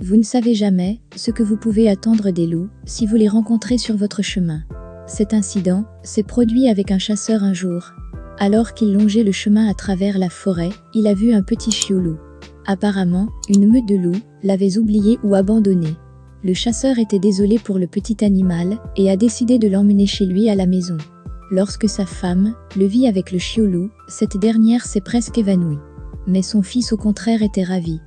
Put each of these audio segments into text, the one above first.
Vous ne savez jamais ce que vous pouvez attendre des loups si vous les rencontrez sur votre chemin. Cet incident s'est produit avec un chasseur un jour. Alors qu'il longeait le chemin à travers la forêt, il a vu un petit chiot loup. Apparemment, une meute de loups l'avait oublié ou abandonné. Le chasseur était désolé pour le petit animal et a décidé de l'emmener chez lui à la maison. Lorsque sa femme le vit avec le chiot loup, cette dernière s'est presque évanouie. Mais son fils au contraire était ravi.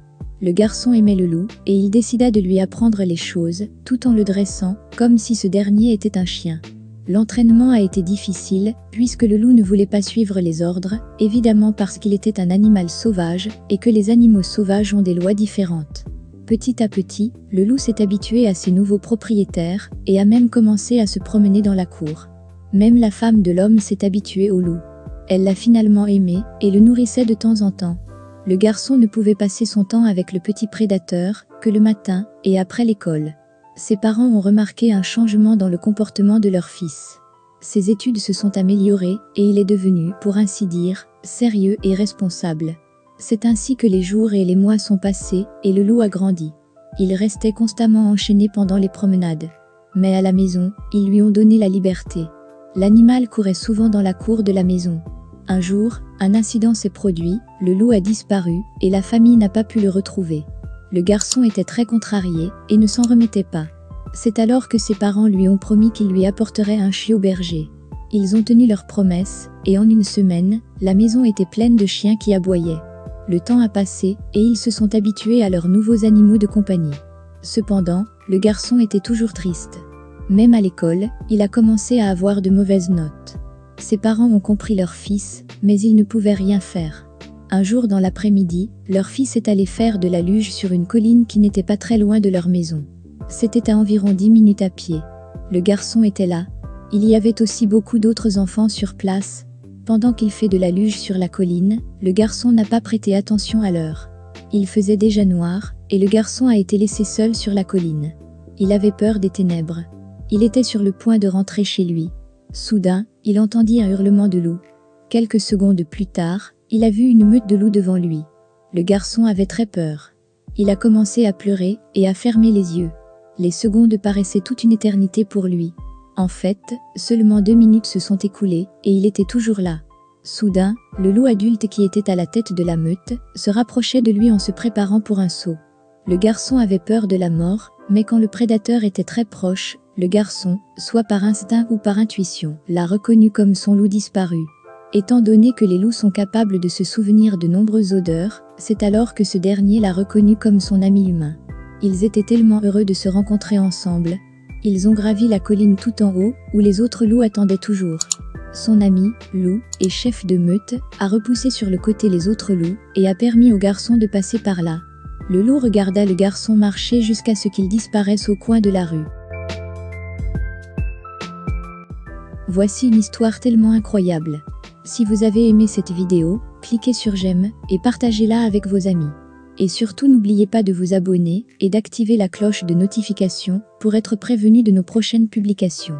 Le garçon aimait le loup et il décida de lui apprendre les choses, tout en le dressant, comme si ce dernier était un chien. L'entraînement a été difficile, puisque le loup ne voulait pas suivre les ordres, évidemment parce qu'il était un animal sauvage, et que les animaux sauvages ont des lois différentes. Petit à petit, le loup s'est habitué à ses nouveaux propriétaires, et a même commencé à se promener dans la cour. Même la femme de l'homme s'est habituée au loup. Elle l'a finalement aimé, et le nourrissait de temps en temps. Le garçon ne pouvait passer son temps avec le petit prédateur, que le matin, et après l'école. Ses parents ont remarqué un changement dans le comportement de leur fils. Ses études se sont améliorées, et il est devenu, pour ainsi dire, sérieux et responsable. C'est ainsi que les jours et les mois sont passés, et le loup a grandi. Il restait constamment enchaîné pendant les promenades. Mais à la maison, ils lui ont donné la liberté. L'animal courait souvent dans la cour de la maison. Un jour, un incident s'est produit, le loup a disparu, et la famille n'a pas pu le retrouver. Le garçon était très contrarié, et ne s'en remettait pas. C'est alors que ses parents lui ont promis qu'ils lui apporteraient un chiot berger. Ils ont tenu leur promesse, et en une semaine, la maison était pleine de chiens qui aboyaient. Le temps a passé, et ils se sont habitués à leurs nouveaux animaux de compagnie. Cependant, le garçon était toujours triste. Même à l'école, il a commencé à avoir de mauvaises notes. Ses parents ont compris leur fils, mais ils ne pouvaient rien faire. Un jour dans l'après-midi, leur fils est allé faire de la luge sur une colline qui n'était pas très loin de leur maison. C'était à environ 10 minutes à pied. Le garçon était là. Il y avait aussi beaucoup d'autres enfants sur place. Pendant qu'il fait de la luge sur la colline, le garçon n'a pas prêté attention à l'heure. Il faisait déjà noir, et le garçon a été laissé seul sur la colline. Il avait peur des ténèbres. Il était sur le point de rentrer chez lui. Soudain, il entendit un hurlement de loup. Quelques secondes plus tard, il a vu une meute de loups devant lui. Le garçon avait très peur. Il a commencé à pleurer et à fermer les yeux. Les secondes paraissaient toute une éternité pour lui. En fait, seulement 2 minutes se sont écoulées et il était toujours là. Soudain, le loup adulte qui était à la tête de la meute se rapprochait de lui en se préparant pour un saut. Le garçon avait peur de la mort, mais quand le prédateur était très proche, le garçon, soit par instinct ou par intuition, l'a reconnu comme son loup disparu. Étant donné que les loups sont capables de se souvenir de nombreuses odeurs, c'est alors que ce dernier l'a reconnu comme son ami humain. Ils étaient tellement heureux de se rencontrer ensemble. Ils ont gravi la colline tout en haut, où les autres loups attendaient toujours. Son ami, loup, et chef de meute, a repoussé sur le côté les autres loups, et a permis au garçon de passer par là. Le loup regarda le garçon marcher jusqu'à ce qu'il disparaisse au coin de la rue. Voici une histoire tellement incroyable. Si vous avez aimé cette vidéo, cliquez sur j'aime et partagez-la avec vos amis. Et surtout n'oubliez pas de vous abonner et d'activer la cloche de notification pour être prévenu de nos prochaines publications.